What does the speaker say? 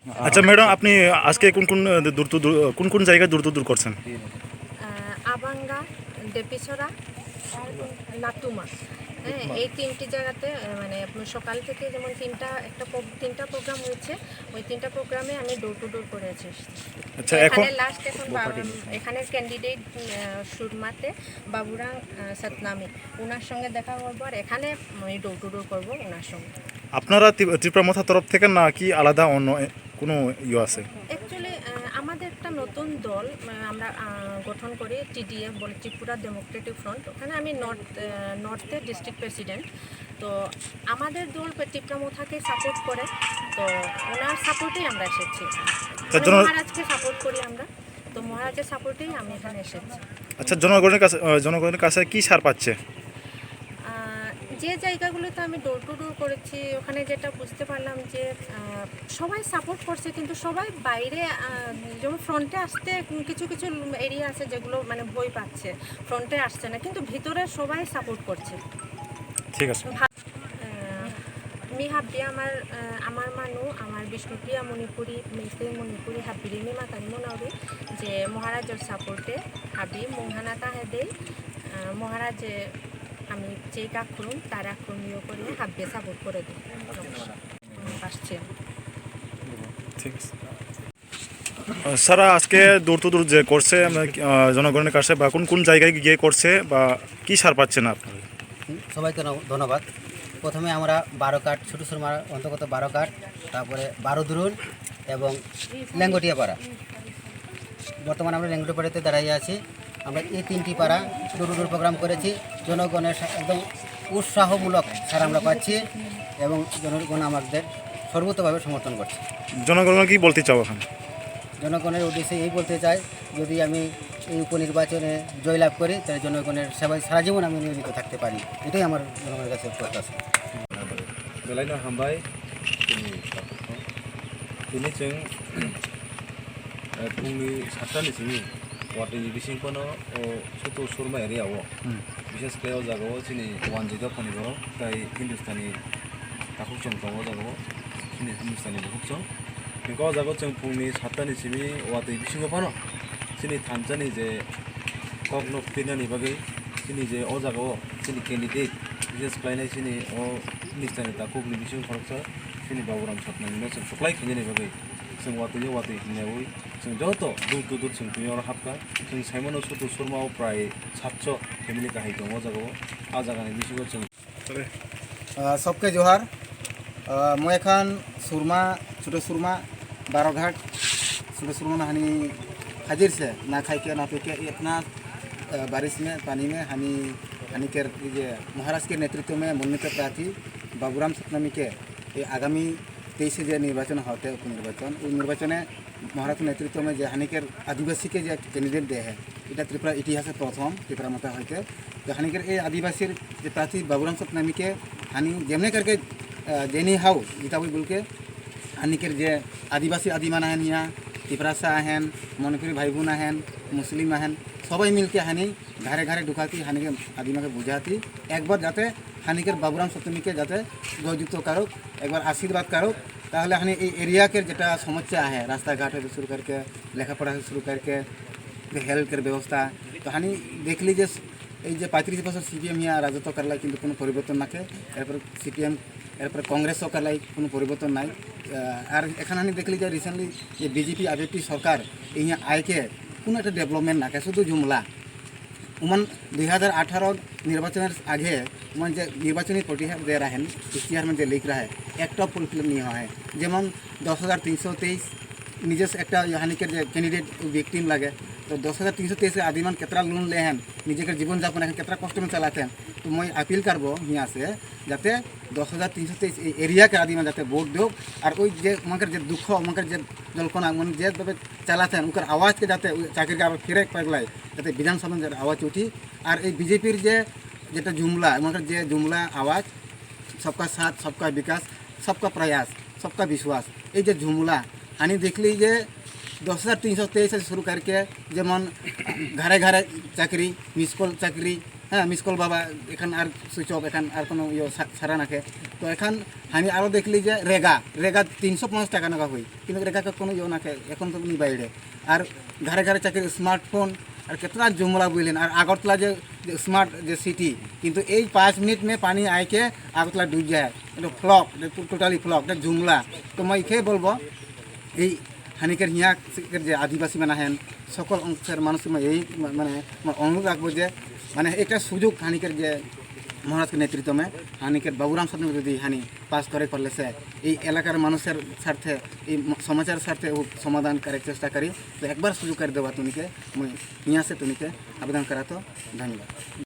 আচ্ছা ম্যাডাম, আপনি আজকে কোন কোন জায়গায় দূর করছেন? আবাঙ্গা, ডেপিছড়া, নাতুমা, হ্যাঁ, এই তিনটি জায়গাতে মানে সকাল থেকে যেমন তিনটা প্রোগ্রাম হয়েছে, ওই তিনটা প্রোগ্রামে আমি ডোর টু ডোর করে এসেছি। তো আচ্ছা এখন এখানে লাস্ট এখন এখানের ক্যান্ডিডেট সুরমাতে বাবুরাং সতনামি, ওনার সঙ্গে দেখা করবো, আর এখানে আমি ডোর টু ডোর করবো ওনার সঙ্গে। আপনারা ত্রিপুরা মথা তরফ থেকে না কি আলাদা অন্য কোনো আছে? অ্যাকচুয়ালি আমাদের একটা নতুন দল আমরা গঠন করি, টিডিএফ বলে, ত্রিপুরা ডেমোক্রেটিক ফ্রন্ট। ওখানে আমি নর্থের ডিস্ট্রিক্ট প্রেসিডেন্ট। তো আমাদের দল ত্রিপুরা মোথাকে সাপোর্ট করে, তো ওনার সাপোর্টেই আমরা এসেছি। মহারাজকে সাপোর্ট করি আমরা, তো মহারাজের সাপোর্টেই আমি এখানে এসেছি। আচ্ছা, জনগণের কাছে কি সার পাচ্ছে? যে জায়গাগুলোতে আমি ডোর টু ডোর করেছি, ওখানে যেটা বুঝতে পারলাম যে সবাই সাপোর্ট করছে, কিন্তু সবাই বাইরে যেমন ফ্রন্টে আসতে কিছু কিছু এরিয়া আছে যেগুলো মানে ভয় পাচ্ছে, ফ্রন্টে আসছে না, কিন্তু ভিতরে সবাই সাপোর্ট করছে। ঠিক আছে। মি হাব্বি আমার মানু আমার বিষ্ণুপ্রিয়া মণিপুরী মেসে মণিপুরী হাব্বিরি মি মাতানি মনাউরি যে মহারাজের সাপোর্টে হাবি মুংহানাতা হেদে মহারাজ আমি যে কাকুন তারা আক্রমীয় করে হাব্বে সাপোর্ট করে দিই আসছে। ঠিক আছে স্যার, আজকে দূর টু দূর যে করছে জনগণের কাছে, বা কোন কোন জায়গায় গিয়ে করছে, বা কি সার পাচ্ছেন আপনারা? সবাইকে ধন্যবাদ। প্রথমে আমরা 12 কাঠ ছোটো সুরমার অন্তর্গত 12 কাঠ, তারপরে 12 দুরুন এবং ল্যাঙ্গটিয়া পাড়া। বর্তমানে আমরা ল্যাঙ্গটিয়া পাড়াতে দাঁড়িয়ে আছি। আমরা এই তিনটি পাড়া ডোর টু ডোর প্রোগ্রাম করেছি। জনগণের একদম উৎসাহমূলক সার আমরা পাচ্ছি এবং জনগণ আমাদের সর্বতভাবে সমর্থন করছে। জনগণ কি বলতে চাও এখন? জনগণের উদ্দেশ্যে এই বলতে চাই, যদি আমি এই উপনির্বাচনে জয়লাভ করি তাহলে জনগণের সেবায় সারা জীবন আমি নিয়োজিত থাকতে পারি, এটাই আমার জনগণের কাছে প্রত্যাশা। बेलायनो हामबाय दिनै जों फुंनि 7टानिसिम वाटि बिसिंखौनो सतो सुरमा एरियाव बिसेसके जागाव जोंनि वान जिगा फनिबाव जाय हिन्दुस्तानी दाखुकजों दङ जागाव जोंनि हिन्दुस्तानी दाखुकजों बेखौ जागाव जों फुंनि 7टानिसिम वाटि बिसिंखौ फानो जोंनि थानसानि जे कग्न फिरनानि बागै जोंनि जे जागाव जोंनि केन्डिडेट बिसेस क्लायनाय जोंनि हिन्दुस्तानी दाखुकनि बिसिं फरकसा जोंनि बाबुराम सतनामिनो जों सप्लाय खिनायनि बागै जों वाटि होनायावै जों जत दूर टू दूर जों दुनियाव हाबका जों साइमन सतो सुरमाव प्राय 700 फेमिली गाहाय दङ जागाव आ जागानि बिसिङाव जों सबके जोहार। मैं एखान सुरमा छोटो सुरमा 12 घाट छोटो सुरमा में हानि हाजिर से ना खाई के ना पी के इतना बारिश में पानी में हानि के महाराज के नेतृत्व में मनोनीत प्रार्थी बाबूराम सतनामी के आगामी 23 जो निर्वाचन होते उपनिर्वाचन उस निर्वाचने महाराज नेतृत्व में जो हानिकर आदिवासी के जो कैंडिडेट दे है इटा त्रिपुरा इतिहास प्रथम त्रिपुरा मत होते जो हानिकर ये आदिवासी जो प्रार्थी बाबूराम सतनामी के हानि जेमने करके जेनी हाउ इटा बोल के हानिकर जे आदिवासी आदिमान आहन यहाँ त्रिपुरासा आहन मणिपुरी भाई बोन आहन मुस्लिम आहन सबाई मिलके हानि घरे घरे ढुकाती हानि के आदिमा के बुझाती एक बार जाते हानिकर बाबूराम सतनामी के जाते जययुक्त कारुक एक बार आशीर्वाद कारुक ताहले हानि एरिया के जेटा समस्या है रास्ता घाट से शुरू करके लेखा पढ़ा से शुरू करके हेल्थ के व्यवस्था तो हानि देख लीजिए ये 35 बছর सीपीएम यहाँ राजत्व करला किन्तु कोनो परिवर्तन नाके एरपर सीपीएम एरपर कांग्रेस करला कोनो परिवर्तन नाई और एखान हानि देख लीजिए रिसेंटली ये बीजेपी आरजेपी सरकार यहाँ आय के কোনো একটা ডেভেলপমেন্ট না শুধু জুমলা उमन 2018 निर्वाचन आगे उमन जो निर्वाचनी प्रतिहार दे रहा है इश्तिहार में जो लिख रहा है एक फुलफिल नहीं हुआ है जेमन 10,323 निजे से एक हानिकर जो कैंडिडेट विक्टिम लगे तो 10,323 आदिमान केतरा लोन ले हैं निजे के जीवन यापन केतरा कष्ट में चलाते हैं तो मैं अपील करब यहाँ से जाते 10,323 एरिया के आदिमान जाते वोट दो और वो उनकर जो दुख उनकर जो जल्पना मन जे चलाते हैं उनकर आवाज़ के जाते चाकरी का फिर पगलाय जाते विधानसभा में आवाज़ उठी और ये बीजेपीर जेटा जुमला उनकर जे जुमला आवाज़ सबका साथ सबका विकास सबका प्रयास सबका विश्वास ये जो जुमला हानि देख लीजिए 10,323 से शुरू करके जेमन घरे घरे चाकरी मिसकल चाकरी हाँ मिसकल बाबा एखान आर सुइच अफ एखान आर कोनो सारा नाके তো এখন হানি আরও দেখলি যে রেগা রেগা 350 টাকা নাকা হই কিন্তু রেগাকে কোনো ইয়ে নাকে এখন তো নি বাইরে আর ঘরে ঘরে চাকরি স্মার্টফোন আর कितना जुमला बुझलें और আগরতলা যে স্মার্ট যে সিটি কিন্তু এই 5 मिनट में पानी आए के আগরতলা डूब जाए तो फ्लॉक टोटाली फ्लॉक जुमला तो मैं इखे बोलबो এই হানিকের হিয়া যে আদিবাসী মানে হেন সকল অংশের মানুষকে এই মানে অনুরোধ রাখবো যে মানে একটা সুযোগ হানিকের যে মহারাজকে নেতৃত্ব में হানিকের বাবুরাম সাথে যদি হানি পাস করে করলে সে এই এলাকার মানুষের স্বার্থে এই সমাজের স্বার্থে ও সমাধান করার চেষ্টা করি তো একবার সুযোগ করে দেওয়া তুমিকে मैं यहाँ से तुमके आवेदन करा तो धन्यवाद।